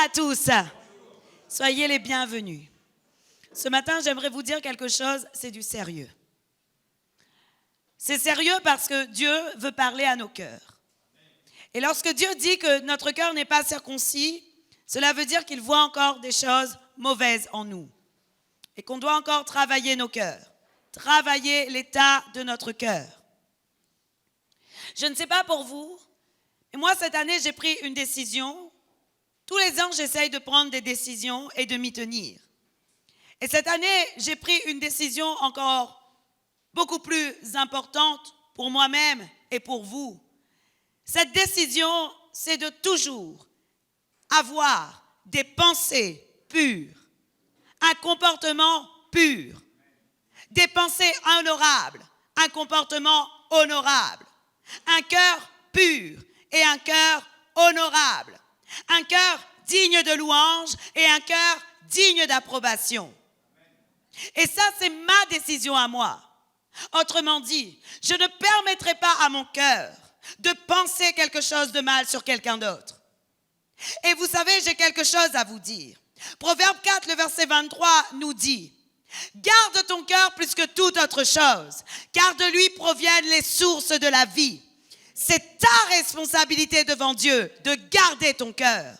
à tous. Soyez les bienvenus. Ce matin, j'aimerais vous dire quelque chose, c'est du sérieux. C'est sérieux parce que Dieu veut parler à nos cœurs. Et lorsque Dieu dit que notre cœur n'est pas circoncis, cela veut dire qu'il voit encore des choses mauvaises en nous. Et qu'on doit encore travailler nos cœurs, travailler l'état de notre cœur. Je ne sais pas pour vous, mais moi cette année j'ai pris une décision. Tous les ans j'essaye de prendre des décisions et de m'y tenir. Et cette année j'ai pris une décision encore beaucoup plus importante pour moi-même et pour vous. Cette décision, c'est de toujours avoir des pensées pures, un comportement pur, des pensées honorables, un comportement honorable, un cœur pur et un cœur honorable, un cœur digne de louange et un cœur digne d'approbation. Et ça, c'est ma décision à moi. Autrement dit, je ne permettrai pas à mon cœur de penser quelque chose de mal sur quelqu'un d'autre. Et vous savez, j'ai quelque chose à vous dire. Proverbe 4, le verset 23 nous dit « Garde ton cœur plus que toute autre chose, car de lui proviennent les sources de la vie. » C'est ta responsabilité devant Dieu de garder ton cœur.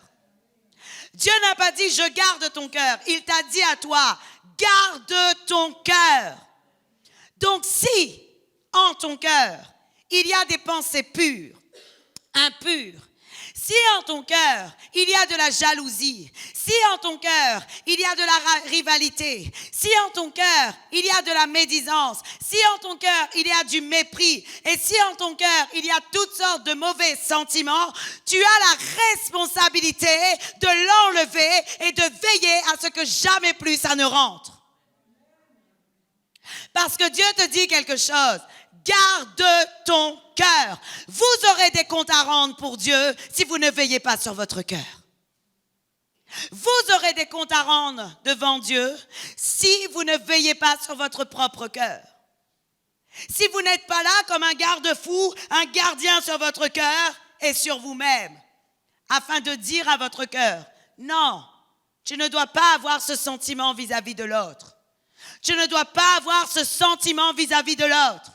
Dieu n'a pas dit « Je garde ton cœur ». Il t'a dit à toi « Garde ton cœur ». Donc si, en ton cœur, il y a des pensées pures, impures, si en ton cœur, il y a de la jalousie, si en ton cœur, il y a de la rivalité, si en ton cœur, il y a de la médisance, si en ton cœur, il y a du mépris, et si en ton cœur, il y a toutes sortes de mauvais sentiments, tu as la responsabilité de l'enlever et de veiller à ce que jamais plus ça ne rentre. Parce que Dieu te dit quelque chose. Garde ton cœur. Vous aurez des comptes à rendre pour Dieu si vous ne veillez pas sur votre cœur. Vous aurez des comptes à rendre devant Dieu si vous ne veillez pas sur votre propre cœur. Si vous n'êtes pas là comme un garde-fou, un gardien sur votre cœur et sur vous-même, afin de dire à votre cœur, non, tu ne dois pas avoir ce sentiment vis-à-vis de l'autre. Tu ne dois pas avoir ce sentiment vis-à-vis de l'autre.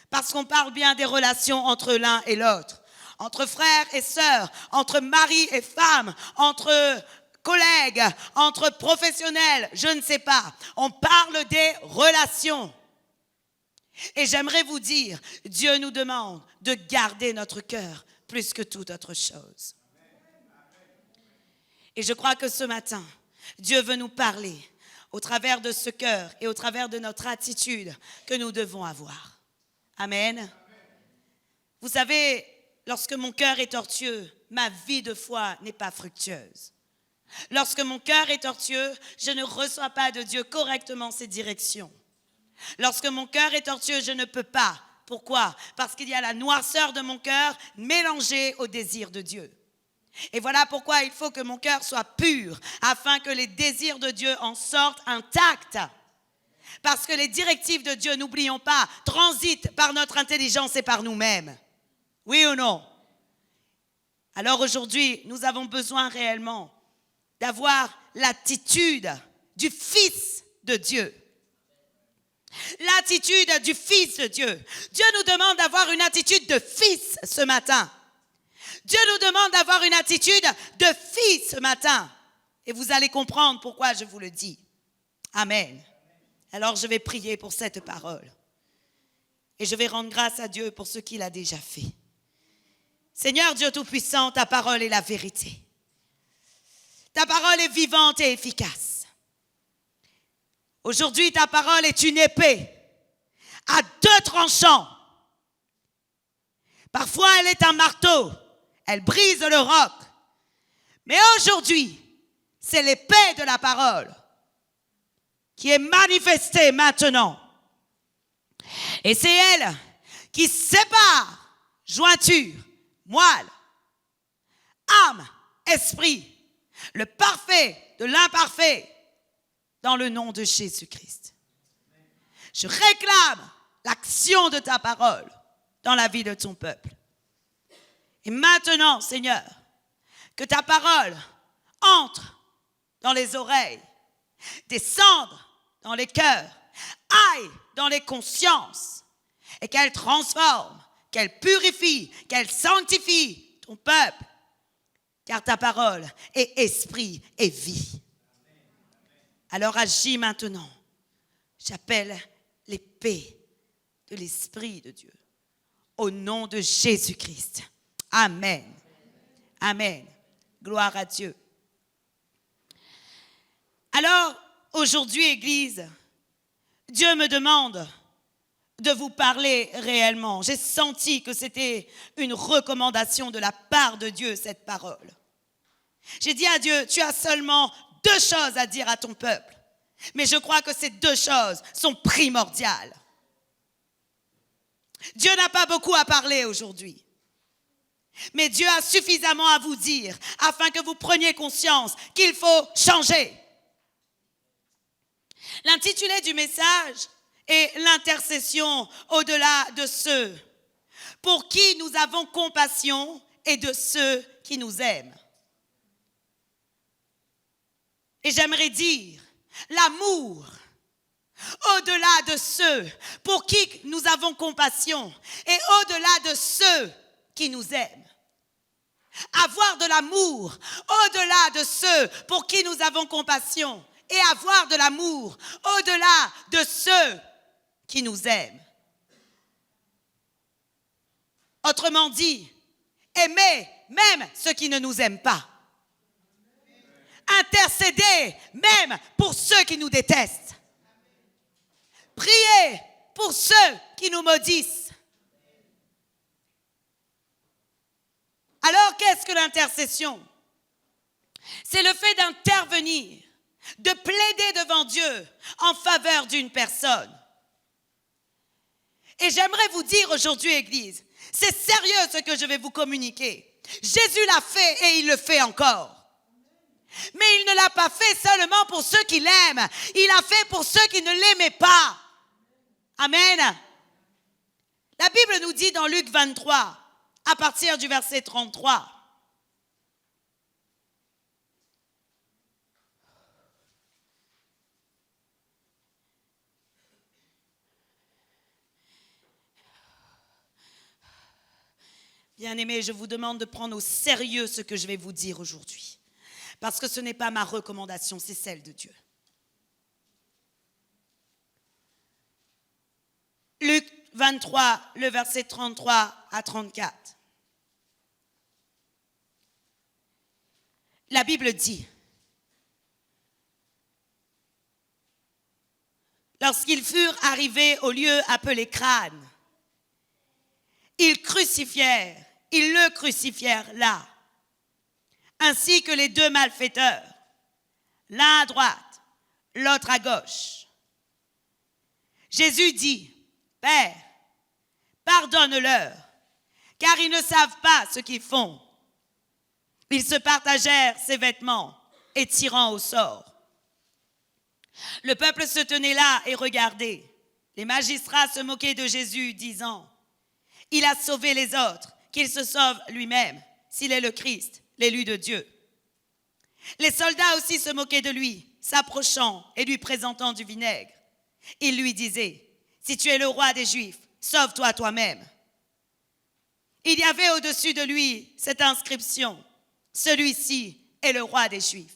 Parce qu'on parle bien des relations entre l'un et l'autre. Entre frères et sœurs, entre mari et femme, entre collègues, entre professionnels, je ne sais pas. On parle des relations. Et j'aimerais vous dire, Dieu nous demande de garder notre cœur plus que toute autre chose. Et je crois que ce matin, Dieu veut nous parler au travers de ce cœur et au travers de notre attitude que nous devons avoir. Amen. Vous savez, lorsque mon cœur est tortueux, ma vie de foi n'est pas fructueuse. Lorsque mon cœur est tortueux, je ne reçois pas de Dieu correctement ses directions. Lorsque mon cœur est tortueux, je ne peux pas. Pourquoi? Parce qu'il y a la noirceur de mon cœur mélangée au désir de Dieu. Et voilà pourquoi il faut que mon cœur soit pur, afin que les désirs de Dieu en sortent intacts. Parce que les directives de Dieu, n'oublions pas, transitent par notre intelligence et par nous-mêmes. Oui ou non? Alors aujourd'hui, nous avons besoin réellement d'avoir l'attitude du Fils de Dieu. L'attitude du Fils de Dieu. Dieu nous demande d'avoir une attitude de Fils ce matin. Dieu nous demande d'avoir une attitude de fils ce matin. Et vous allez comprendre pourquoi je vous le dis. Amen. Alors je vais prier pour cette parole. Et je vais rendre grâce à Dieu pour ce qu'il a déjà fait. Seigneur Dieu Tout-Puissant, ta parole est la vérité. Ta parole est vivante et efficace. Aujourd'hui, ta parole est une épée à 2 tranchants. Parfois, elle est un marteau. Elle brise le roc. Mais aujourd'hui, c'est l'épée de la parole qui est manifestée maintenant. Et c'est elle qui sépare jointure, moelle, âme, esprit, le parfait de l'imparfait, dans le nom de Jésus-Christ. Je réclame l'action de ta parole dans la vie de ton peuple. Et maintenant, Seigneur, que ta parole entre dans les oreilles, descende dans les cœurs, aille dans les consciences et qu'elle transforme, qu'elle purifie, qu'elle sanctifie ton peuple. Car ta parole est esprit et vie. Alors agis maintenant. J'appelle l'épée de l'Esprit de Dieu. Au nom de Jésus-Christ. Amen. Amen. Gloire à Dieu. Alors, aujourd'hui, Église, Dieu me demande de vous parler réellement. J'ai senti que c'était une recommandation de la part de Dieu, cette parole. J'ai dit à Dieu, tu as seulement 2 choses à dire à ton peuple. Mais je crois que ces 2 choses sont primordiales. Dieu n'a pas beaucoup à parler aujourd'hui. Mais Dieu a suffisamment à vous dire afin que vous preniez conscience qu'il faut changer. L'intitulé du message est l'intercession au-delà de ceux pour qui nous avons compassion et de ceux qui nous aiment. Et j'aimerais dire l'amour au-delà de ceux pour qui nous avons compassion et au-delà de ceux qui nous aiment. Avoir de l'amour au-delà de ceux pour qui nous avons compassion et avoir de l'amour au-delà de ceux qui nous aiment. Autrement dit, aimer même ceux qui ne nous aiment pas. Intercéder même pour ceux qui nous détestent. Prier pour ceux qui nous maudissent. Alors, qu'est-ce que l'intercession? C'est le fait d'intervenir, de plaider devant Dieu en faveur d'une personne. Et j'aimerais vous dire aujourd'hui, Église, c'est sérieux ce que je vais vous communiquer. Jésus l'a fait et il le fait encore. Mais il ne l'a pas fait seulement pour ceux qui l'aiment. Il l'a fait pour ceux qui ne l'aimaient pas. Amen. La Bible nous dit dans Luc 23, à partir du verset 33. Bien-aimés, je vous demande de prendre au sérieux ce que je vais vous dire aujourd'hui. Parce que ce n'est pas ma recommandation, c'est celle de Dieu. Luc 23, le verset 33 à 34. La Bible dit, lorsqu'ils furent arrivés au lieu appelé Crâne, ils le crucifièrent là, ainsi que les 2 malfaiteurs, l'un à droite, l'autre à gauche. Jésus dit, Père, pardonne-leur, car ils ne savent pas ce qu'ils font. Ils se partagèrent ses vêtements et tirant au sort. Le peuple se tenait là et regardait. Les magistrats se moquaient de Jésus, disant, il a sauvé les autres, qu'il se sauve lui-même, s'il est le Christ, l'élu de Dieu. Les soldats aussi se moquaient de lui, s'approchant et lui présentant du vinaigre. Ils lui disaient, si tu es le roi des Juifs, sauve-toi toi-même. Il y avait au-dessus de lui cette inscription, celui-ci est le roi des Juifs.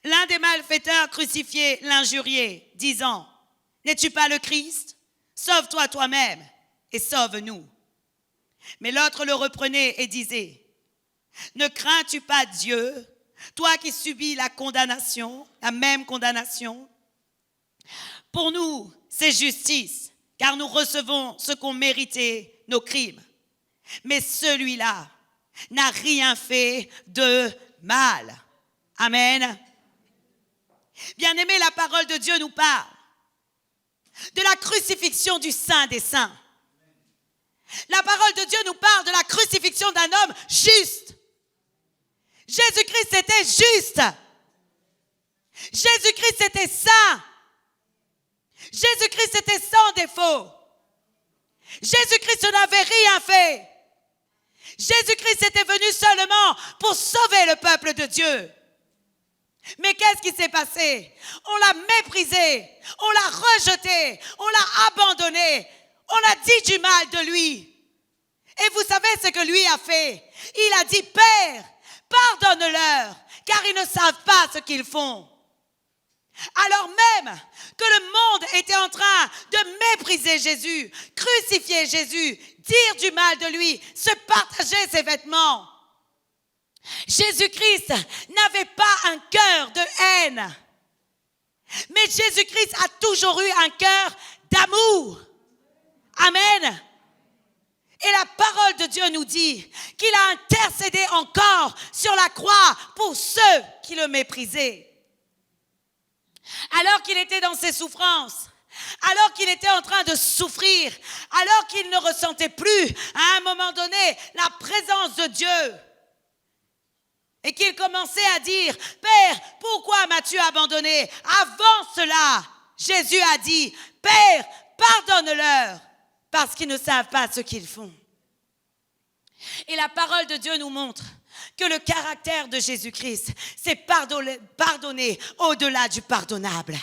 L'un des malfaiteurs crucifiés l'injuriait, disant, n'es-tu pas le Christ? Sauve-toi toi-même et sauve-nous. Mais l'autre le reprenait et disait, ne crains-tu pas Dieu, toi qui subis la condamnation, la même condamnation? Pour nous, c'est justice, car nous recevons ce qu'ont mérité nos crimes. Mais celui-là n'a rien fait de mal. Amen. Bien-aimés, la parole de Dieu nous parle de la crucifixion du Saint des Saints. La parole de Dieu nous parle de la crucifixion d'un homme juste. Jésus-Christ était juste. Jésus-Christ était saint. Jésus-Christ était sans défaut. Jésus-Christ n'avait rien fait. Jésus-Christ était venu seulement pour sauver le peuple de Dieu. Mais qu'est-ce qui s'est passé? On l'a méprisé, on l'a rejeté, on l'a abandonné, on a dit du mal de lui. Et vous savez ce que lui a fait? Il a dit, Père, pardonne-leur, car ils ne savent pas ce qu'ils font. Alors même que le monde était en train de mépriser Jésus, crucifier Jésus, dire du mal de lui, se partager ses vêtements, Jésus-Christ n'avait pas un cœur de haine. Mais Jésus-Christ a toujours eu un cœur d'amour. Amen. Et la parole de Dieu nous dit qu'il a intercédé encore sur la croix pour ceux qui le méprisaient. Alors qu'il était dans ses souffrances, alors qu'il était en train de souffrir, alors qu'il ne ressentait plus à un moment donné la présence de Dieu, et qu'il commençait à dire, Père, pourquoi m'as-tu abandonné? Avant cela, Jésus a dit, Père, pardonne-leur, parce qu'ils ne savent pas ce qu'ils font. Et la parole de Dieu nous montre que le caractère de Jésus-Christ, c'est pardonner au-delà du pardonnable.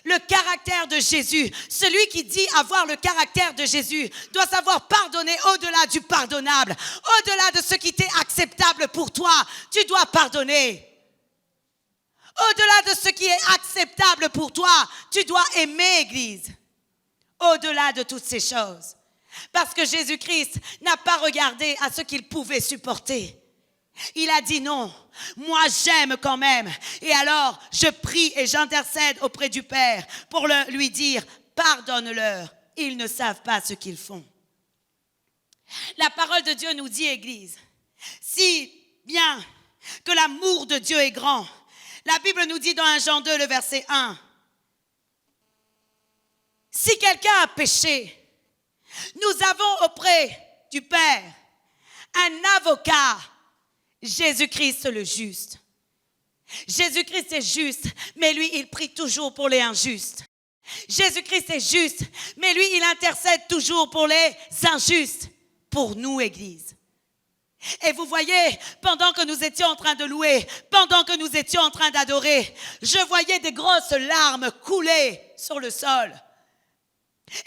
Le caractère de Jésus, celui qui dit avoir le caractère de Jésus, doit savoir pardonner au-delà du pardonnable, au-delà de ce qui était acceptable pour toi, tu dois pardonner. Au-delà de ce qui est acceptable pour toi, tu dois aimer, Église. Au-delà de toutes ces choses. Parce que Jésus-Christ n'a pas regardé à ce qu'il pouvait supporter. Il a dit non, moi j'aime quand même. Et alors je prie et j'intercède auprès du Père pour lui dire, pardonne-leur, ils ne savent pas ce qu'ils font. La parole de Dieu nous dit, Église, si bien que l'amour de Dieu est grand, la Bible nous dit dans 1 Jean 2, le verset 1, si quelqu'un a péché, nous avons auprès du Père un avocat, Jésus-Christ le juste. Jésus-Christ est juste, mais lui, il prie toujours pour les injustes. Jésus-Christ est juste, mais lui, il intercède toujours pour les injustes, pour nous, Église. Et vous voyez, pendant que nous étions en train de louer, pendant que nous étions en train d'adorer, je voyais des grosses larmes couler sur le sol.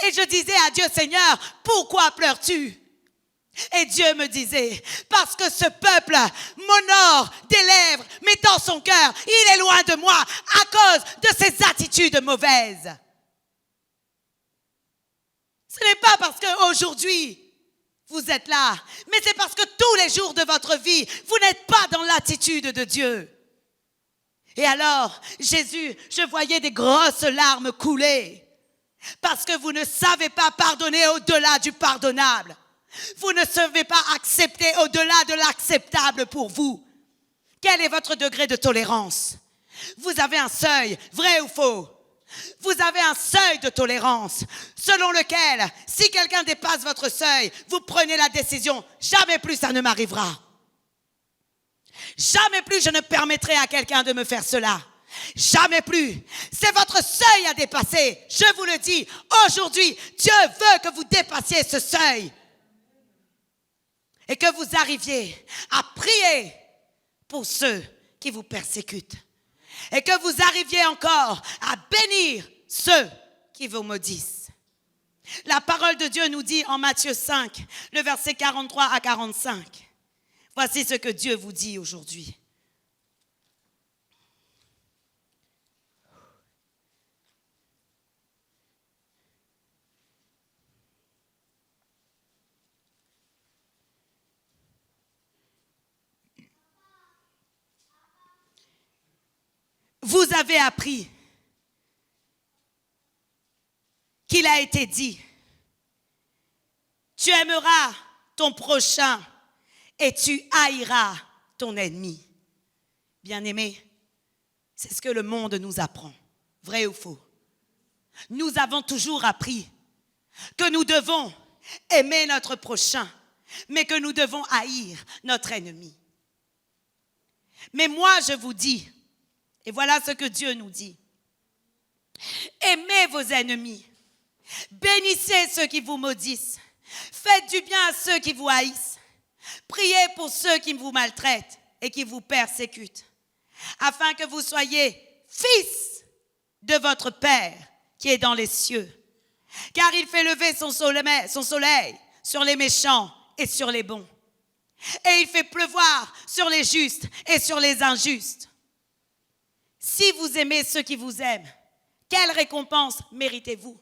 Et je disais à Dieu, Seigneur, pourquoi pleures-tu? Et Dieu me disait, parce que ce peuple m'honore des lèvres, mais dans son cœur, il est loin de moi à cause de ses attitudes mauvaises. Ce n'est pas parce qu'aujourd'hui, vous êtes là, mais c'est parce que tous les jours de votre vie, vous n'êtes pas dans l'attitude de Dieu. Et alors, Jésus, je voyais des grosses larmes couler. Parce que vous ne savez pas pardonner au-delà du pardonnable. Vous ne savez pas accepter au-delà de l'acceptable pour vous. Quel est votre degré de tolérance? Vous avez un seuil, vrai ou faux? Vous avez un seuil de tolérance selon lequel, si quelqu'un dépasse votre seuil, vous prenez la décision, jamais plus ça ne m'arrivera. Jamais plus je ne permettrai à quelqu'un de me faire cela. Jamais plus. C'est votre seuil à dépasser. Je vous le dis, aujourd'hui, Dieu veut que vous dépassiez ce seuil. Et que vous arriviez à prier pour ceux qui vous persécutent. Et que vous arriviez encore à bénir ceux qui vous maudissent. La parole de Dieu nous dit en Matthieu 5, le verset 43 à 45. Voici ce que Dieu vous dit aujourd'hui. Vous avez appris qu'il a été dit, tu aimeras ton prochain et tu haïras ton ennemi. Bien-aimés, c'est ce que le monde nous apprend, vrai ou faux? Nous avons toujours appris que nous devons aimer notre prochain, mais que nous devons haïr notre ennemi. Mais moi, je vous dis, et voilà ce que Dieu nous dit. Aimez vos ennemis. Bénissez ceux qui vous maudissent. Faites du bien à ceux qui vous haïssent. Priez pour ceux qui vous maltraitent et qui vous persécutent, afin que vous soyez fils de votre Père qui est dans les cieux. Car il fait lever son soleil sur les méchants et sur les bons. Et il fait pleuvoir sur les justes et sur les injustes. Si vous aimez ceux qui vous aiment, quelle récompense méritez-vous?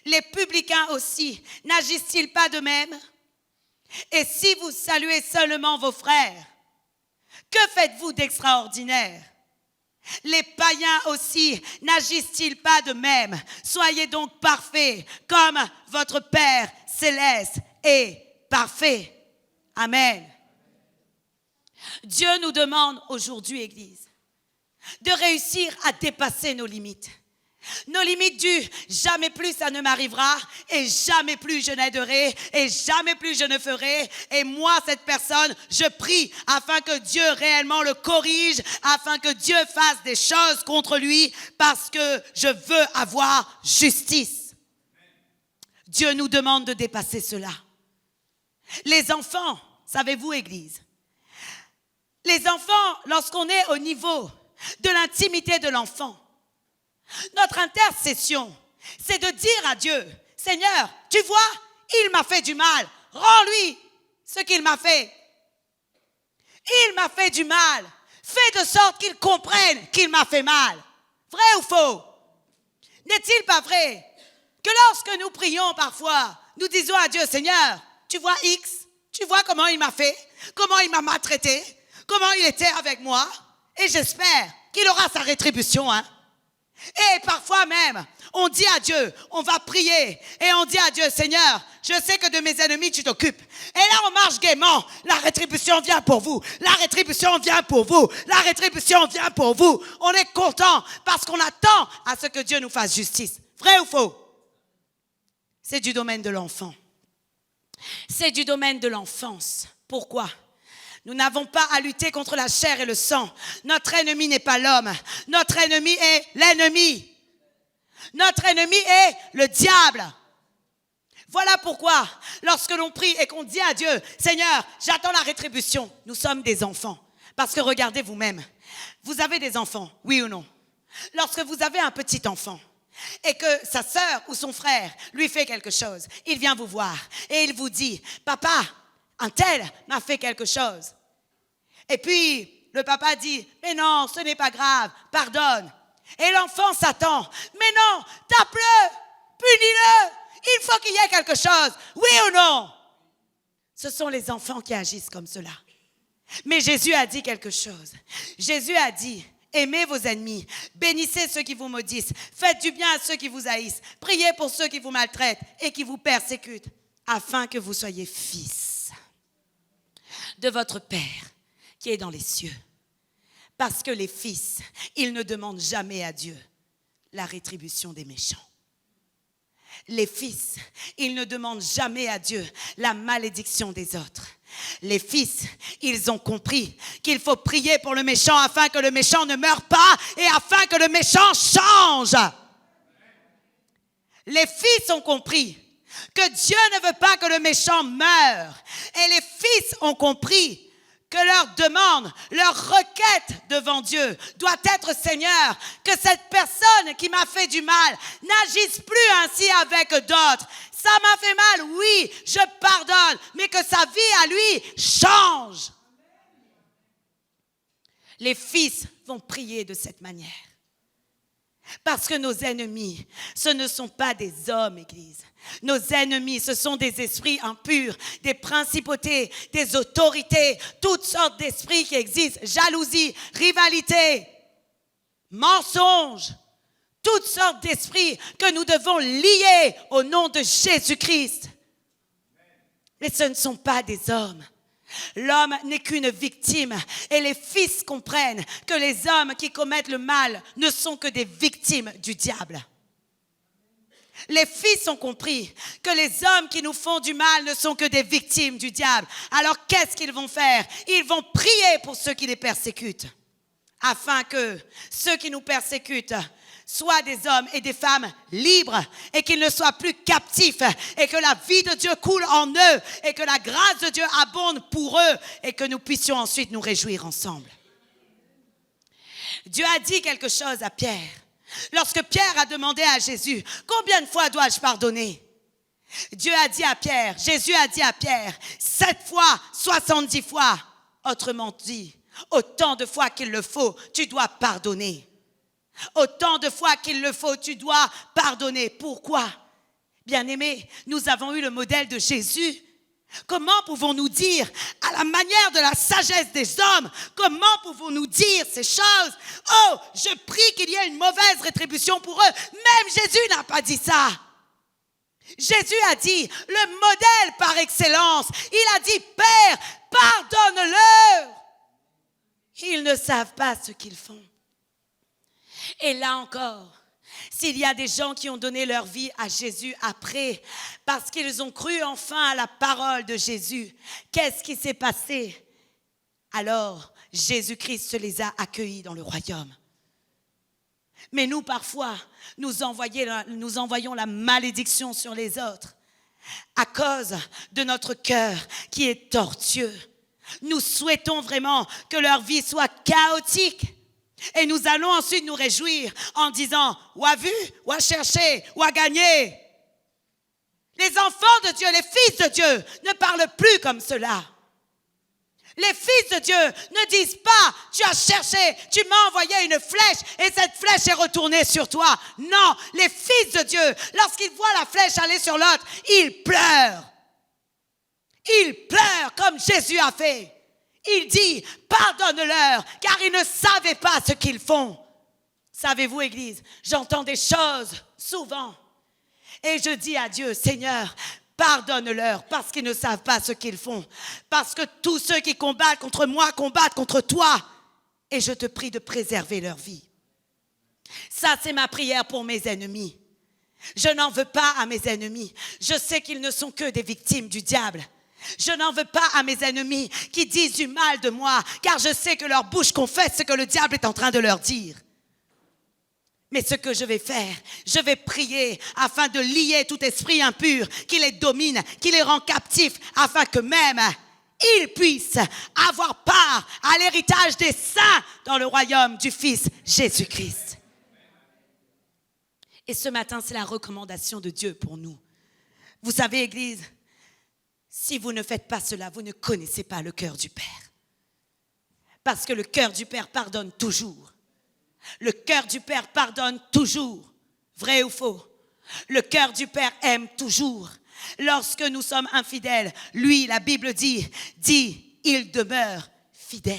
Les publicains aussi, n'agissent-ils pas de même? Et si vous saluez seulement vos frères, que faites-vous d'extraordinaire? Les païens aussi, n'agissent-ils pas de même? Soyez donc parfaits, comme votre Père céleste est parfait. Amen. Dieu nous demande aujourd'hui, Église, de réussir à dépasser nos limites. Nos limites du jamais plus ça ne m'arrivera et jamais plus je n'aiderai et jamais plus je ne ferai. Et moi, cette personne, je prie afin que Dieu réellement le corrige, afin que Dieu fasse des choses contre lui parce que je veux avoir justice. Dieu nous demande de dépasser cela. Les enfants, savez-vous, Église, les enfants, lorsqu'on est au niveau de l'intimité de l'enfant, notre intercession, c'est de dire à Dieu, Seigneur, tu vois, il m'a fait du mal, rends-lui ce qu'il m'a fait. Il m'a fait du mal, fais de sorte qu'il comprenne qu'il m'a fait mal. Vrai ou faux? N'est-il pas vrai que lorsque nous prions parfois, nous disons à Dieu, Seigneur, tu vois X, tu vois comment il m'a fait, comment il m'a maltraité, comment il était avec moi, et j'espère qu'il aura sa rétribution, hein. Et parfois même, on dit à Dieu, on va prier et on dit à Dieu, Seigneur, je sais que de mes ennemis tu t'occupes. Et là on marche gaiement, la rétribution vient pour vous, la rétribution vient pour vous, la rétribution vient pour vous. On est content parce qu'on attend à ce que Dieu nous fasse justice. Vrai ou faux? C'est du domaine de l'enfant. C'est du domaine de l'enfance. Pourquoi? Nous n'avons pas à lutter contre la chair et le sang. Notre ennemi n'est pas l'homme. Notre ennemi est l'ennemi. Notre ennemi est le diable. Voilà pourquoi, lorsque l'on prie et qu'on dit à Dieu, Seigneur, j'attends la rétribution, nous sommes des enfants. Parce que regardez vous-même, vous avez des enfants, oui ou non? Lorsque vous avez un petit enfant, et que sa sœur ou son frère lui fait quelque chose, il vient vous voir et il vous dit, papa, un tel m'a fait quelque chose. Et puis, le papa dit, mais non, ce n'est pas grave, pardonne. Et l'enfant s'attend, mais non, tape-le, punis-le, il faut qu'il y ait quelque chose, oui ou non? Ce sont les enfants qui agissent comme cela. Mais Jésus a dit quelque chose. Jésus a dit, aimez vos ennemis, bénissez ceux qui vous maudissent, faites du bien à ceux qui vous haïssent, priez pour ceux qui vous maltraitent et qui vous persécutent, afin que vous soyez fils de votre Père qui est dans les cieux. Parce que les fils, ils ne demandent jamais à Dieu la rétribution des méchants. Les fils, ils ne demandent jamais à Dieu la malédiction des autres. Les fils, ils ont compris qu'il faut prier pour le méchant afin que le méchant ne meure pas et afin que le méchant change. Les fils ont compris que Dieu ne veut pas que le méchant meure. Et les fils ont compris que leur demande, leur requête devant Dieu doit être, Seigneur, que cette personne qui m'a fait du mal n'agisse plus ainsi avec d'autres. Ça m'a fait mal, oui, je pardonne, mais que sa vie à lui change. Les fils vont prier de cette manière. Parce que nos ennemis, ce ne sont pas des hommes, Église. Nos ennemis, ce sont des esprits impurs, des principautés, des autorités, toutes sortes d'esprits qui existent. Jalousie, rivalité, mensonge, toutes sortes d'esprits que nous devons lier au nom de Jésus-Christ. Mais ce ne sont pas des hommes. L'homme n'est qu'une victime et les fils comprennent que les hommes qui commettent le mal ne sont que des victimes du diable. Les fils ont compris que les hommes qui nous font du mal ne sont que des victimes du diable. Alors qu'est-ce qu'ils vont faire? Ils vont prier pour ceux qui les persécutent, afin que ceux qui nous persécutent soient des hommes et des femmes libres et qu'ils ne soient plus captifs et que la vie de Dieu coule en eux et que la grâce de Dieu abonde pour eux et que nous puissions ensuite nous réjouir ensemble. Dieu a dit quelque chose à Pierre. Lorsque Pierre a demandé à Jésus, combien de fois dois-je pardonner? Dieu a dit à Pierre, Jésus a dit à Pierre, 7 fois, 70 fois. Autrement dit, autant de fois qu'il le faut, tu dois pardonner. Autant de fois qu'il le faut, tu dois pardonner. Pourquoi? Bien-aimés, nous avons eu le modèle de Jésus. Comment pouvons-nous dire, à la manière de la sagesse des hommes, comment pouvons-nous dire ces choses? Oh, je prie qu'il y ait une mauvaise rétribution pour eux. Même Jésus n'a pas dit ça. Jésus a dit, le modèle par excellence, il a dit, Père, pardonne-leur. Ils ne savent pas ce qu'ils font. Et là encore, s'il y a des gens qui ont donné leur vie à Jésus après, parce qu'ils ont cru enfin à la parole de Jésus, qu'est-ce qui s'est passé? Alors, Jésus-Christ les a accueillis dans le royaume. Mais nous, parfois, nous envoyons la malédiction sur les autres à cause de notre cœur qui est tortueux. Nous souhaitons vraiment que leur vie soit chaotique. Et nous allons ensuite nous réjouir en disant, ou a vu, ou a cherché, ou a gagné. Les enfants de Dieu, les fils de Dieu ne parlent plus comme cela. Les fils de Dieu ne disent pas, tu as cherché, tu m'as envoyé une flèche et cette flèche est retournée sur toi. Non, les fils de Dieu, lorsqu'ils voient la flèche aller sur l'autre, ils pleurent. Ils pleurent comme Jésus a fait. Il dit, pardonne-leur, car ils ne savaient pas ce qu'ils font. Savez-vous, Église, j'entends des choses souvent. Et je dis à Dieu, Seigneur, pardonne-leur, parce qu'ils ne savent pas ce qu'ils font. Parce que tous ceux qui combattent contre moi, combattent contre toi. Et je te prie de préserver leur vie. Ça, c'est ma prière pour mes ennemis. Je n'en veux pas à mes ennemis. Je sais qu'ils ne sont que des victimes du diable. Je n'en veux pas à mes ennemis qui disent du mal de moi, car je sais que leur bouche confesse ce que le diable est en train de leur dire. Mais ce que je vais faire, je vais prier afin de lier tout esprit impur qui les domine, qui les rend captifs, afin que même ils puissent avoir part à l'héritage des saints dans le royaume du Fils Jésus-Christ. Et ce matin, c'est la recommandation de Dieu pour nous. Vous savez, Église, si vous ne faites pas cela, vous ne connaissez pas le cœur du Père. Parce que le cœur du Père pardonne toujours. Le cœur du Père pardonne toujours. Vrai ou faux? Le cœur du Père aime toujours. Lorsque nous sommes infidèles, lui, la Bible dit, il demeure fidèle.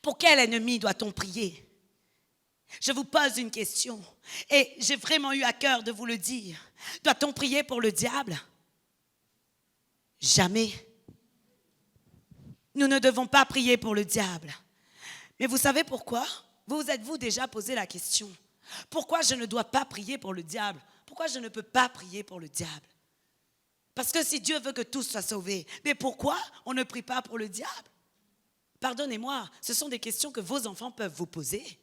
Pour quel ennemi doit-on prier? Je vous pose une question et j'ai vraiment eu à cœur de vous le dire. Doit-on prier pour le diable? Jamais. Nous ne devons pas prier pour le diable. Mais vous savez pourquoi? Vous êtes-vous déjà posé la question? Pourquoi je ne dois pas prier pour le diable? Pourquoi je ne peux pas prier pour le diable? Parce que si Dieu veut que tous soient sauvés, mais pourquoi on ne prie pas pour le diable? Pardonnez-moi, ce sont des questions que vos enfants peuvent vous poser.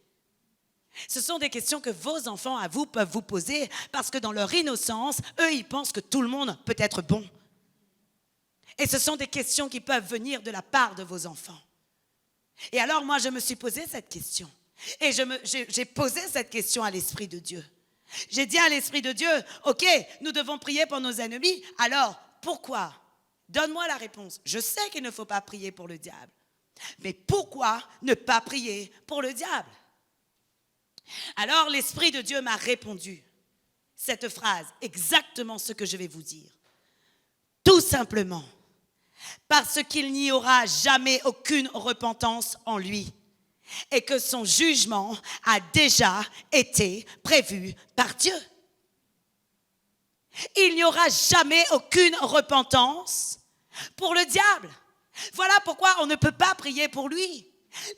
Ce sont des questions que vos enfants à vous peuvent vous poser parce que dans leur innocence, eux, ils pensent que tout le monde peut être bon. Et ce sont des questions qui peuvent venir de la part de vos enfants. Et alors, moi, je me suis posé cette question. Et j'ai posé cette question à l'Esprit de Dieu. J'ai dit à l'Esprit de Dieu, OK, nous devons prier pour nos ennemis. Alors, pourquoi? Donne-moi la réponse. Je sais qu'il ne faut pas prier pour le diable. Mais pourquoi ne pas prier pour le diable? Alors, l'Esprit de Dieu m'a répondu cette phrase, exactement ce que je vais vous dire. Tout simplement, parce qu'il n'y aura jamais aucune repentance en lui et que son jugement a déjà été prévu par Dieu. Il n'y aura jamais aucune repentance pour le diable. Voilà pourquoi on ne peut pas prier pour lui.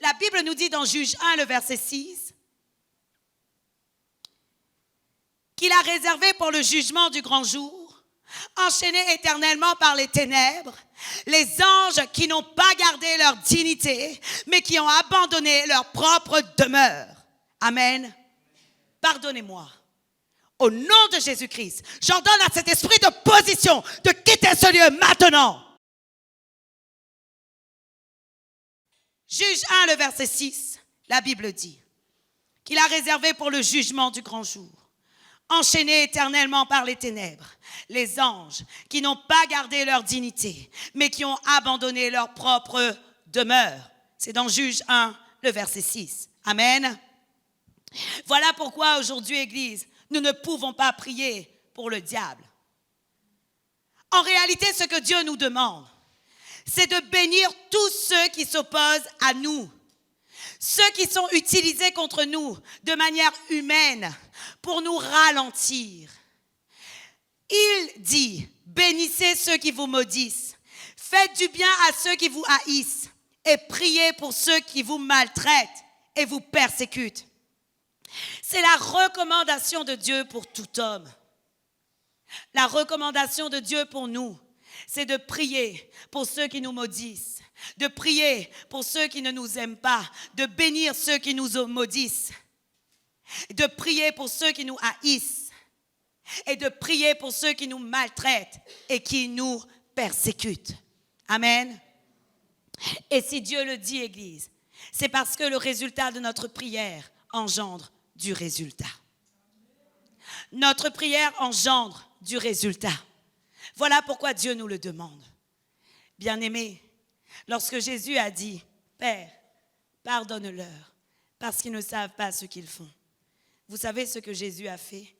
La Bible nous dit dans Juge 1, le verset 6, qu'il a réservé pour le jugement du grand jour, enchaînés éternellement par les ténèbres, les anges qui n'ont pas gardé leur dignité, mais qui ont abandonné leur propre demeure. Amen. pardonnez-moi. Au nom de Jésus-Christ, j'ordonne à cet esprit de position de quitter ce lieu maintenant. Juge 1, le verset 6, la Bible dit qu'il a réservé pour le jugement du grand jour, enchaînés éternellement par les ténèbres, les anges qui n'ont pas gardé leur dignité, mais qui ont abandonné leur propre demeure. C'est dans Juge 1, le verset 6. Amen. Voilà pourquoi aujourd'hui, Église, nous ne pouvons pas prier pour le diable. En réalité, ce que Dieu nous demande, c'est de bénir tous ceux qui s'opposent à nous, ceux qui sont utilisés contre nous de manière humaine pour nous ralentir. Il dit, bénissez ceux qui vous maudissent, faites du bien à ceux qui vous haïssent et priez pour ceux qui vous maltraitent et vous persécutent. C'est la recommandation de Dieu pour tout homme. La recommandation de Dieu pour nous, c'est de prier pour ceux qui nous maudissent, de prier pour ceux qui ne nous aiment pas, de bénir ceux qui nous maudissent, de prier pour ceux qui nous haïssent et de prier pour ceux qui nous maltraitent et qui nous persécutent. Amen. Et si Dieu le dit, Église, c'est parce que le résultat de notre prière engendre du résultat. Notre prière engendre du résultat. Voilà pourquoi Dieu nous le demande. Bien-aimés, lorsque Jésus a dit « Père, pardonne-leur, parce qu'ils ne savent pas ce qu'ils font », vous savez ce que Jésus a fait?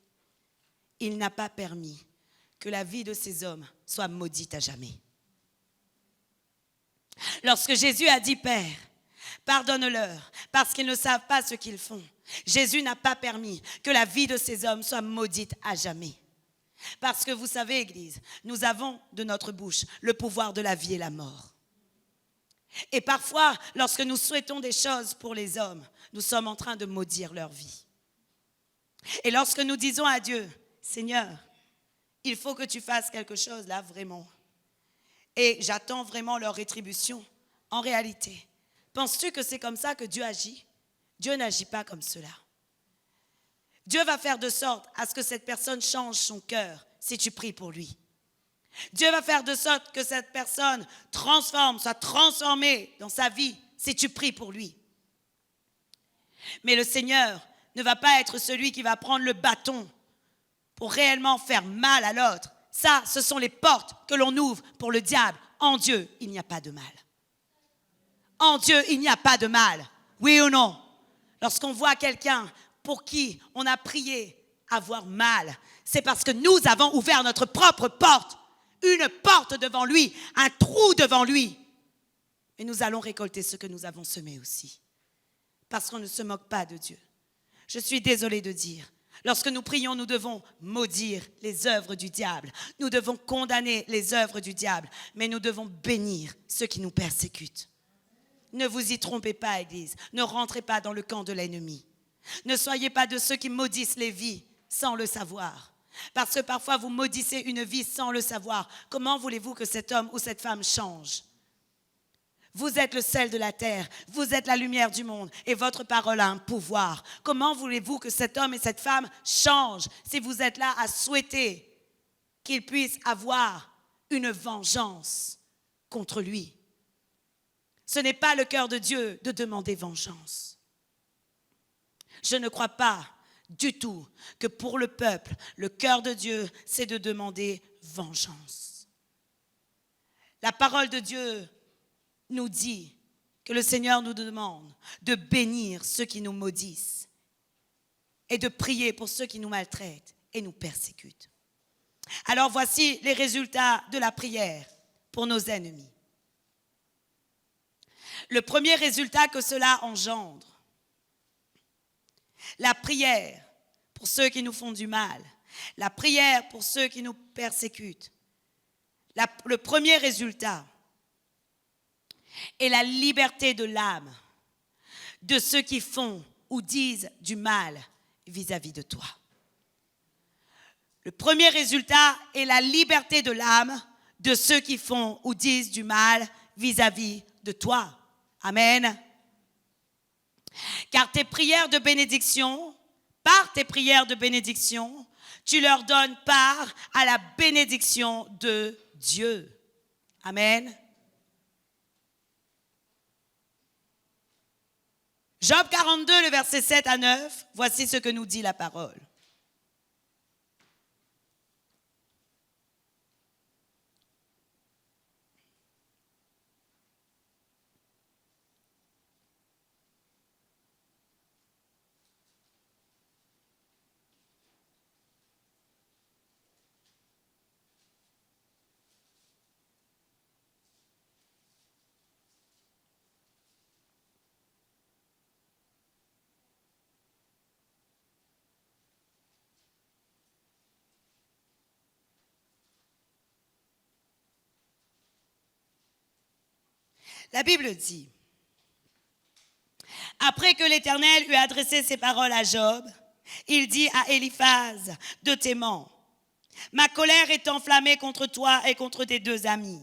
Il n'a pas permis que la vie de ces hommes soit maudite à jamais. Lorsque Jésus a dit « Père, pardonne-leur, parce qu'ils ne savent pas ce qu'ils font », Jésus n'a pas permis que la vie de ces hommes soit maudite à jamais. Parce que vous savez, Église, nous avons de notre bouche le pouvoir de la vie et la mort. Et parfois, lorsque nous souhaitons des choses pour les hommes, nous sommes en train de maudire leur vie. Et lorsque nous disons à Dieu, Seigneur, il faut que tu fasses quelque chose là vraiment. Et j'attends vraiment leur rétribution. En réalité, penses-tu que c'est comme ça que Dieu agit? Dieu n'agit pas comme cela. Dieu va faire de sorte à ce que cette personne change son cœur si tu pries pour lui. Dieu va faire de sorte que cette personne soit transformée dans sa vie si tu pries pour lui. Mais le Seigneur ne va pas être celui qui va prendre le bâton pour réellement faire mal à l'autre. Ça, ce sont les portes que l'on ouvre pour le diable. En Dieu, il n'y a pas de mal. En Dieu, il n'y a pas de mal. Oui ou non? Lorsqu'on voit quelqu'un pour qui on a prié avoir mal, c'est parce que nous avons ouvert notre propre porte, une porte devant lui, un trou devant lui. Et nous allons récolter ce que nous avons semé aussi, parce qu'on ne se moque pas de Dieu. Je suis désolée de dire, lorsque nous prions, nous devons maudire les œuvres du diable, nous devons condamner les œuvres du diable, mais nous devons bénir ceux qui nous persécutent. Ne vous y trompez pas, Église, ne rentrez pas dans le camp de l'ennemi. Ne soyez pas de ceux qui maudissent les vies sans le savoir. Parce que parfois vous maudissez une vie sans le savoir. Comment voulez-vous que cet homme ou cette femme change? Vous êtes le sel de la terre, vous êtes la lumière du monde et votre parole a un pouvoir. Comment voulez-vous que cet homme et cette femme changent si vous êtes là à souhaiter qu'ils puissent avoir une vengeance contre lui? Ce n'est pas le cœur de Dieu de demander vengeance. Je ne crois pas du tout que pour le peuple, le cœur de Dieu, c'est de demander vengeance. La parole de Dieu nous dit que le Seigneur nous demande de bénir ceux qui nous maudissent et de prier pour ceux qui nous maltraitent et nous persécutent. Alors voici les résultats de la prière pour nos ennemis. Le premier résultat que cela engendre, la prière pour ceux qui nous font du mal, la prière pour ceux qui nous persécutent. Le premier résultat est la liberté de l'âme de ceux qui font ou disent du mal vis-à-vis de toi. Le premier résultat est la liberté de l'âme de ceux qui font ou disent du mal vis-à-vis de toi. Amen. Car tes prières de bénédiction par tes prières de bénédiction, tu leur donnes part à la bénédiction de Dieu. Amen. Job 42, le verset 7 à 9, voici ce que nous dit la parole. La Bible dit, après que l'Éternel eut adressé ces paroles à Job, il dit à Éliphaz de Théman, ma colère est enflammée contre toi et contre tes deux amis,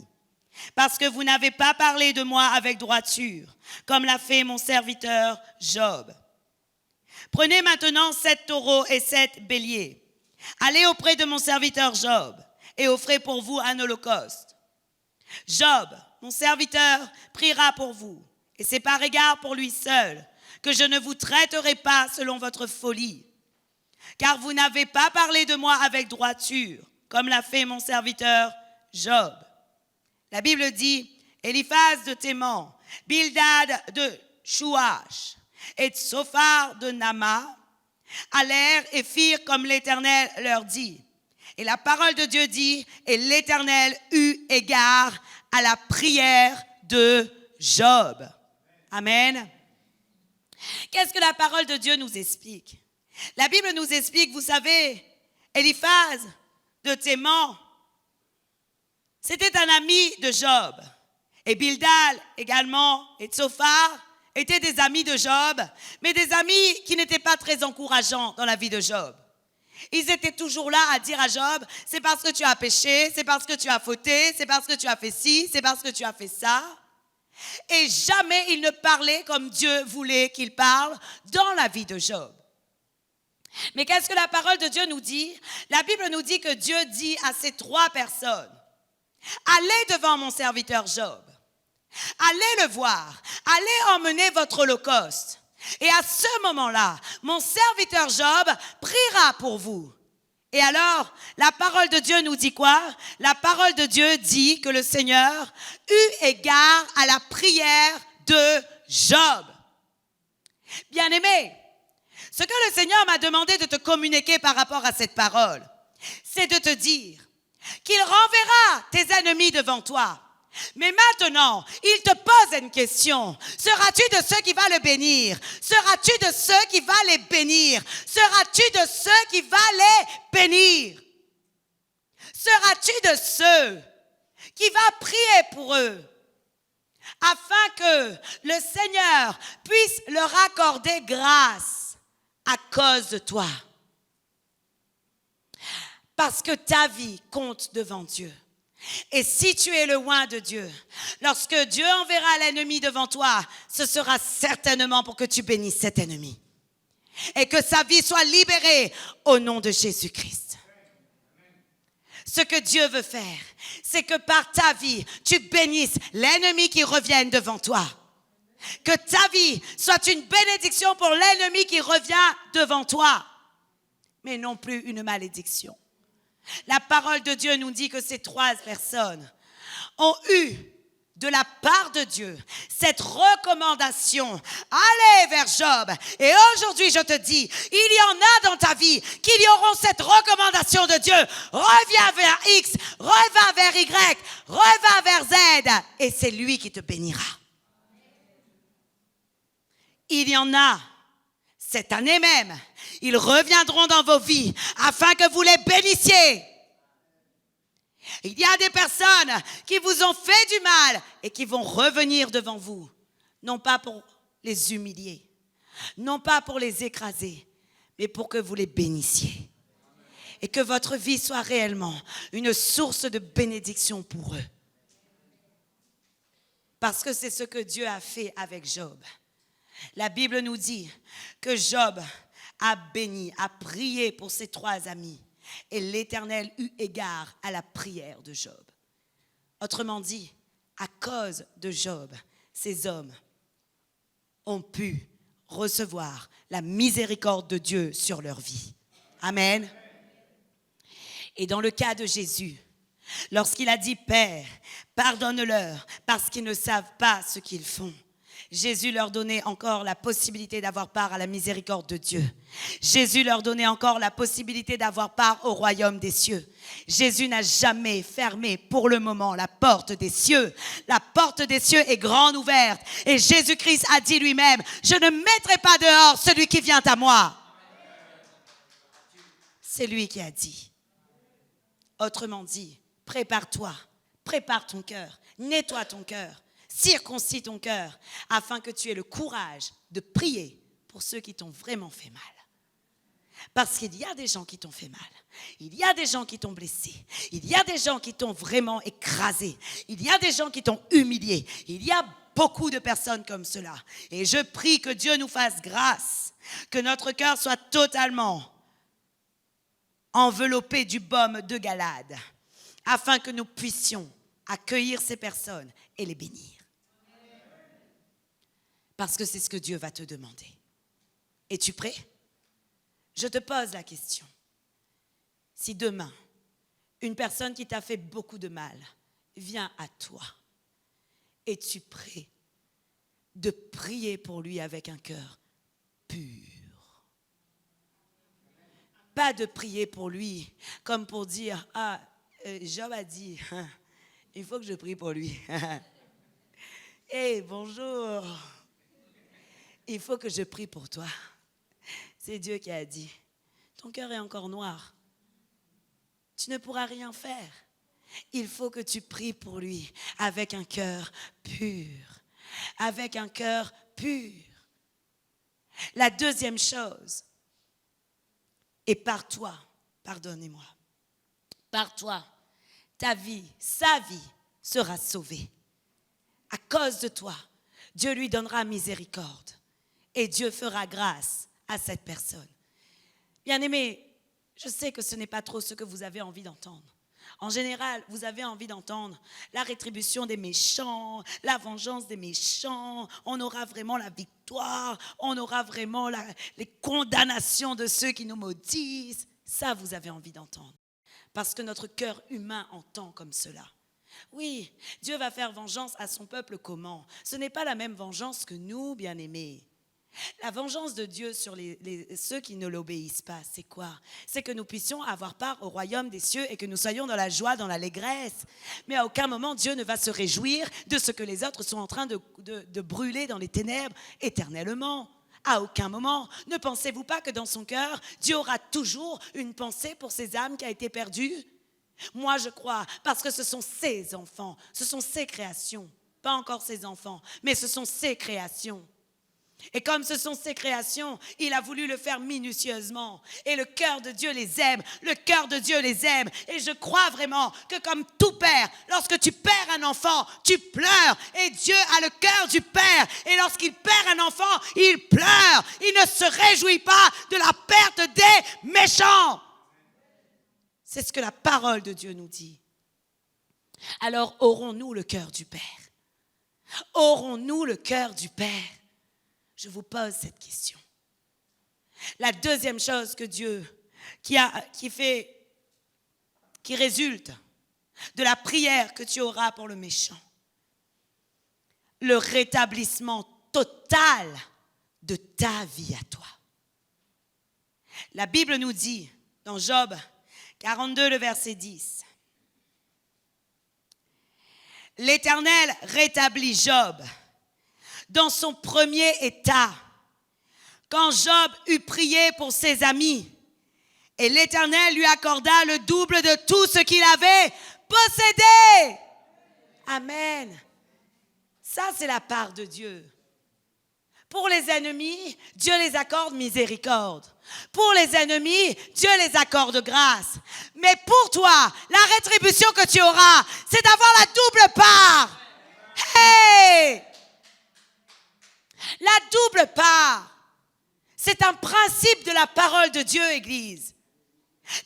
parce que vous n'avez pas parlé de moi avec droiture, comme l'a fait mon serviteur Job. Prenez maintenant 7 taureaux et 7 béliers. Allez auprès de mon serviteur Job et offrez pour vous un holocauste. Job, mon serviteur, priera pour vous, et c'est par égard pour lui seul que je ne vous traiterai pas selon votre folie. Car vous n'avez pas parlé de moi avec droiture, comme l'a fait mon serviteur Job. La Bible dit, Éliphaz de Théman, Bildad de Chouach et Tsophar de Nama allèrent et firent comme l'Éternel leur dit. Et la parole de Dieu dit, et l'Éternel eut égard à la prière de Job. Amen. Qu'est-ce que la parole de Dieu nous explique? La Bible nous explique, vous savez, Éliphaz de Théman, c'était un ami de Job. Et Bildad également, et Tsophar étaient des amis de Job, mais des amis qui n'étaient pas très encourageants dans la vie de Job. Ils étaient toujours là à dire à Job, c'est parce que tu as péché, c'est parce que tu as fauté, c'est parce que tu as fait ci, c'est parce que tu as fait ça. Et jamais ils ne parlaient comme Dieu voulait qu'ils parlent dans la vie de Job. Mais qu'est-ce que la parole de Dieu nous dit? La Bible nous dit que Dieu dit à ces 3 personnes, allez devant mon serviteur Job, allez le voir, allez emmener votre holocauste. Et à ce moment-là, mon serviteur Job priera pour vous. Et alors, la parole de Dieu nous dit quoi? La parole de Dieu dit que le Seigneur eut égard à la prière de Job. Bien-aimé, ce que le Seigneur m'a demandé de te communiquer par rapport à cette parole, c'est de te dire qu'il renverra tes ennemis devant toi. Mais maintenant, il te pose une question. Seras-tu de ceux qui va le bénir? Seras-tu de ceux qui va les bénir? Seras-tu de ceux qui va les bénir? Seras-tu de ceux qui va prier pour eux afin que le Seigneur puisse leur accorder grâce à cause de toi? Parce que ta vie compte devant Dieu. Et si tu es loin de Dieu, lorsque Dieu enverra l'ennemi devant toi, ce sera certainement pour que tu bénisses cet ennemi. Et que sa vie soit libérée au nom de Jésus-Christ. Ce que Dieu veut faire, c'est que par ta vie, tu bénisses l'ennemi qui revienne devant toi. Que ta vie soit une bénédiction pour l'ennemi qui revient devant toi, mais non plus une malédiction. La parole de Dieu nous dit que ces 3 personnes ont eu de la part de Dieu cette recommandation. Allez vers Job. Et aujourd'hui, je te dis, il y en a dans ta vie qui auront cette recommandation de Dieu. Reviens vers X, reviens vers Y, reviens vers Z. Et c'est lui qui te bénira. Il y en a cette année même. Ils reviendront dans vos vies afin que vous les bénissiez. Il y a des personnes qui vous ont fait du mal et qui vont revenir devant vous. Non pas pour les humilier, non pas pour les écraser, mais pour que vous les bénissiez. Et que votre vie soit réellement une source de bénédiction pour eux. Parce que c'est ce que Dieu a fait avec Job. La Bible nous dit que Job a béni, a prié pour ses 3 amis. Et l'Éternel eut égard à la prière de Job. Autrement dit, à cause de Job, ces hommes ont pu recevoir la miséricorde de Dieu sur leur vie. Amen. Et dans le cas de Jésus, lorsqu'il a dit « Père, pardonne-leur parce qu'ils ne savent pas ce qu'ils font », Jésus leur donnait encore la possibilité d'avoir part à la miséricorde de Dieu. Jésus leur donnait encore la possibilité d'avoir part au royaume des cieux. Jésus n'a jamais fermé pour le moment la porte des cieux. La porte des cieux est grande ouverte. Et Jésus-Christ a dit lui-même, « Je ne mettrai pas dehors celui qui vient à moi. » C'est lui qui a dit. Autrement dit, prépare-toi, prépare ton cœur, nettoie ton cœur. Circoncis ton cœur afin que tu aies le courage de prier pour ceux qui t'ont vraiment fait mal. Parce qu'il y a des gens qui t'ont fait mal. Il y a des gens qui t'ont blessé. Il y a des gens qui t'ont vraiment écrasé. Il y a des gens qui t'ont humilié. Il y a beaucoup de personnes comme cela. Et je prie que Dieu nous fasse grâce, que notre cœur soit totalement enveloppé du baume de Galade, afin que nous puissions accueillir ces personnes et les bénir. Parce que c'est ce que Dieu va te demander. Es-tu prêt? Je te pose la question. Si demain, une personne qui t'a fait beaucoup de mal vient à toi, es-tu prêt de prier pour lui avec un cœur pur? Pas de prier pour lui comme pour dire « Ah, Job a dit, il faut que je prie pour lui. » Hey, bonjour. Il faut que je prie pour toi. C'est Dieu qui a dit. Ton cœur est encore noir. Tu ne pourras rien faire. Il faut que tu pries pour lui avec un cœur pur. Avec un cœur pur. La deuxième chose, et par toi, pardonnez-moi, par toi, ta vie, sa vie sera sauvée. À cause de toi, Dieu lui donnera miséricorde et Dieu fera grâce à cette personne. Bien-aimés, je sais que ce n'est pas trop ce que vous avez envie d'entendre. En général, vous avez envie d'entendre la rétribution des méchants, la vengeance des méchants, on aura vraiment la victoire, on aura vraiment les condamnations de ceux qui nous maudissent. Ça, vous avez envie d'entendre. Parce que notre cœur humain entend comme cela. Oui, Dieu va faire vengeance à son peuple comment? Ce n'est pas la même vengeance que nous, bien-aimés. La vengeance de Dieu sur ceux qui ne l'obéissent pas, c'est quoi? C'est que nous puissions avoir part au royaume des cieux et que nous soyons dans la joie, dans l'allégresse. Mais à aucun moment, Dieu ne va se réjouir de ce que les autres sont en train de brûler dans les ténèbres éternellement. À aucun moment. Ne pensez-vous pas que dans son cœur, Dieu aura toujours une pensée pour ces âmes qui ont été perdues? Moi, je crois, parce que ce sont ses enfants, ce sont ses créations. Pas encore ses enfants, mais ce sont ses créations. Et comme ce sont ses créations, il a voulu le faire minutieusement. Et le cœur de Dieu les aime, le cœur de Dieu les aime. Et je crois vraiment que comme tout père, lorsque tu perds un enfant, tu pleures. Et Dieu a le cœur du père. Et lorsqu'il perd un enfant, il pleure. Il ne se réjouit pas de la perte des méchants. C'est ce que la parole de Dieu nous dit. Alors aurons-nous le cœur du Père? Aurons-nous le cœur du Père? Je vous pose cette question. La deuxième chose que Dieu, qui résulte de la prière que tu auras pour le méchant, le rétablissement total de ta vie à toi. La Bible nous dit, dans Job 42, le verset 10, « L'Éternel rétablit Job dans son premier état, quand Job eut prié pour ses amis, et l'Éternel lui accorda le double de tout ce qu'il avait possédé. » Amen. Ça, c'est la part de Dieu. Pour les ennemis, Dieu les accorde miséricorde. Pour les ennemis, Dieu les accorde grâce. Mais pour toi, la rétribution que tu auras, c'est d'avoir la double part. Hey! La double part. C'est un principe de la parole de Dieu, Église.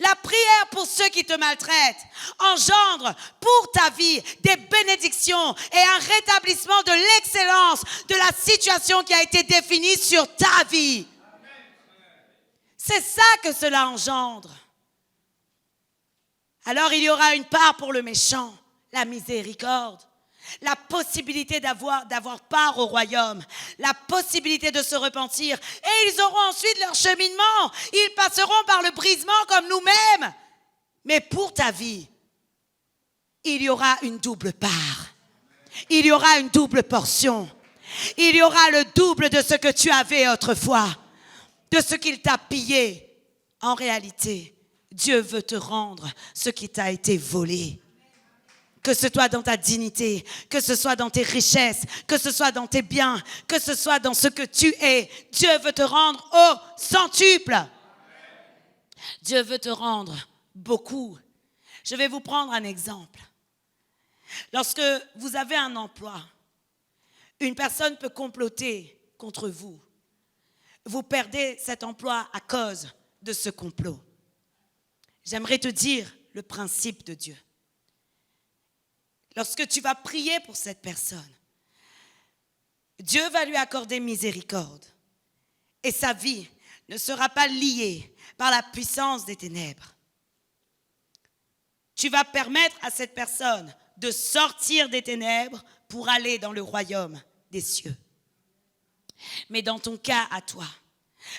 La prière pour ceux qui te maltraitent engendre pour ta vie des bénédictions et un rétablissement de l'excellence de la situation qui a été définie sur ta vie. C'est ça que cela engendre. Alors il y aura une part pour le méchant, la miséricorde, la possibilité d'avoir part au royaume, la possibilité de se repentir. Et ils auront ensuite leur cheminement. Ils passeront par le brisement comme nous-mêmes. Mais pour ta vie, il y aura une double part. Il y aura une double portion. Il y aura le double de ce que tu avais autrefois, de ce qu'il t'a pillé. En réalité, Dieu veut te rendre ce qui t'a été volé. Que ce soit dans ta dignité, que ce soit dans tes richesses, que ce soit dans tes biens, que ce soit dans ce que tu es. Dieu veut te rendre au centuple. Dieu veut te rendre beaucoup. Je vais vous prendre un exemple. Lorsque vous avez un emploi, une personne peut comploter contre vous. Vous perdez cet emploi à cause de ce complot. J'aimerais te dire le principe de Dieu. Lorsque tu vas prier pour cette personne, Dieu va lui accorder miséricorde et sa vie ne sera pas liée par la puissance des ténèbres. Tu vas permettre à cette personne de sortir des ténèbres pour aller dans le royaume des cieux. Mais dans ton cas à toi,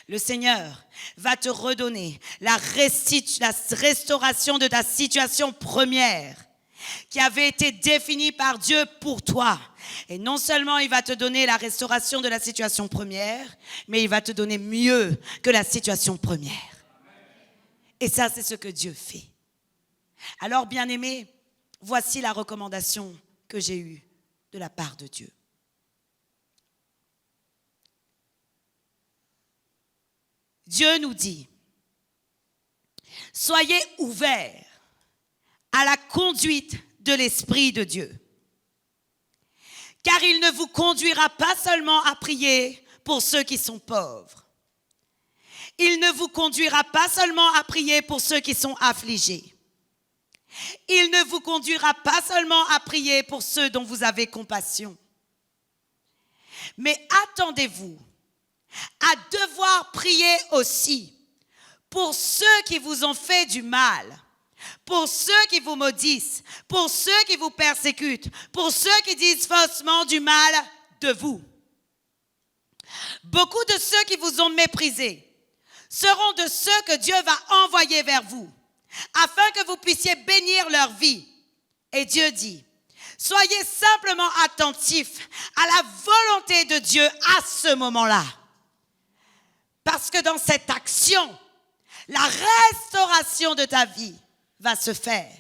le Seigneur va te redonner la restauration de ta situation première qui avait été définie par Dieu pour toi. Et non seulement il va te donner la restauration de la situation première, mais il va te donner mieux que la situation première. Et ça, c'est ce que Dieu fait. Alors, bien-aimés, voici la recommandation que j'ai eue de la part de Dieu. Dieu nous dit, soyez ouverts à la conduite de l'Esprit de Dieu. Car il ne vous conduira pas seulement à prier pour ceux qui sont pauvres. Il ne vous conduira pas seulement à prier pour ceux qui sont affligés. Il ne vous conduira pas seulement à prier pour ceux dont vous avez compassion. Mais attendez-vous à devoir prier aussi pour ceux qui vous ont fait du mal, pour ceux qui vous maudissent, pour ceux qui vous persécutent, pour ceux qui disent faussement du mal de vous. Beaucoup de ceux qui vous ont méprisés seront de ceux que Dieu va envoyer vers vous, afin que vous puissiez bénir leur vie. Et Dieu dit, soyez simplement attentifs à la volonté de Dieu à ce moment-là. Parce que dans cette action, la restauration de ta vie va se faire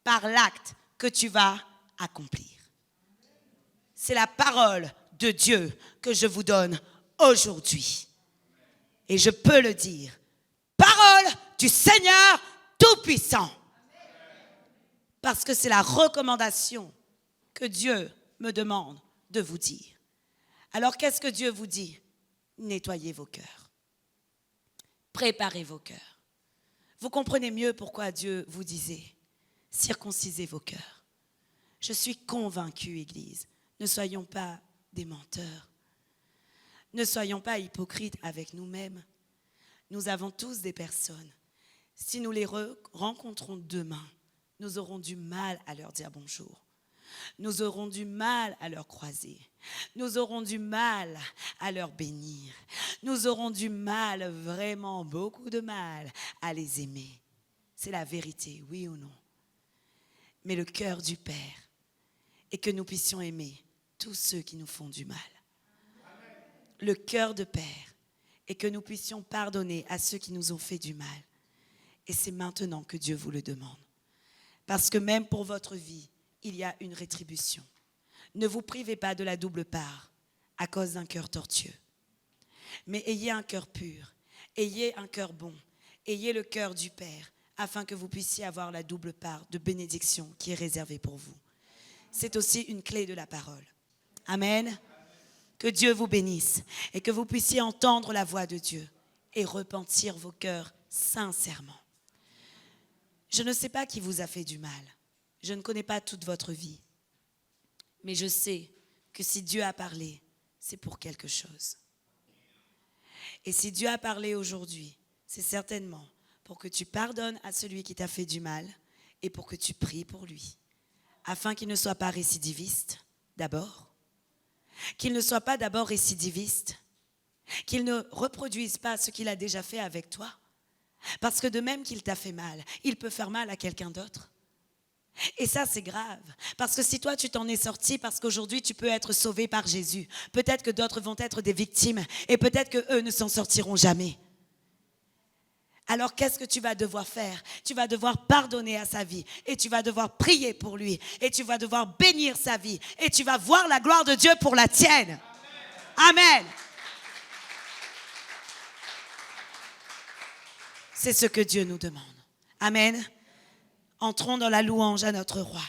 par l'acte que tu vas accomplir. C'est la parole de Dieu que je vous donne aujourd'hui. Et je peux le dire, parole du Seigneur Tout-Puissant. Parce que c'est la recommandation que Dieu me demande de vous dire. Alors qu'est-ce que Dieu vous dit? Nettoyez vos cœurs. Préparez vos cœurs. Vous comprenez mieux pourquoi Dieu vous disait, circoncisez vos cœurs. Je suis convaincue, Église, ne soyons pas des menteurs. Ne soyons pas hypocrites avec nous-mêmes. Nous avons tous des personnes. Si nous les rencontrons demain, nous aurons du mal à leur dire bonjour. Nous aurons du mal à leur croiser. Nous aurons du mal à leur bénir. Nous aurons du mal, vraiment beaucoup de mal, à les aimer. C'est la vérité, oui ou non? Mais le cœur du Père est que nous puissions aimer tous ceux qui nous font du mal. Le cœur de Père est que nous puissions pardonner à ceux qui nous ont fait du mal. Et c'est maintenant que Dieu vous le demande. Parce que même pour votre vie, il y a une rétribution. Ne vous privez pas de la double part à cause d'un cœur tortueux. Mais ayez un cœur pur, ayez un cœur bon, ayez le cœur du Père, afin que vous puissiez avoir la double part de bénédiction qui est réservée pour vous. C'est aussi une clé de la parole. Amen. Que Dieu vous bénisse et que vous puissiez entendre la voix de Dieu et repentir vos cœurs sincèrement. Je ne sais pas qui vous a fait du mal. Je ne connais pas toute votre vie. Mais je sais que si Dieu a parlé, c'est pour quelque chose. Et si Dieu a parlé aujourd'hui, c'est certainement pour que tu pardonnes à celui qui t'a fait du mal et pour que tu pries pour lui, afin qu'il ne soit pas récidiviste d'abord, qu'il ne soit pas d'abord récidiviste, qu'il ne reproduise pas ce qu'il a déjà fait avec toi, parce que de même qu'il t'a fait mal, il peut faire mal à quelqu'un d'autre. Et ça, c'est grave, parce que si toi, tu t'en es sorti, parce qu'aujourd'hui, tu peux être sauvé par Jésus, peut-être que d'autres vont être des victimes, et peut-être qu'eux ne s'en sortiront jamais. Alors, qu'est-ce que tu vas devoir faire? Tu vas devoir pardonner à sa vie, et tu vas devoir prier pour lui, et tu vas devoir bénir sa vie, et tu vas voir la gloire de Dieu pour la tienne. Amen. C'est ce que Dieu nous demande. Amen. Entrons dans la louange à notre roi.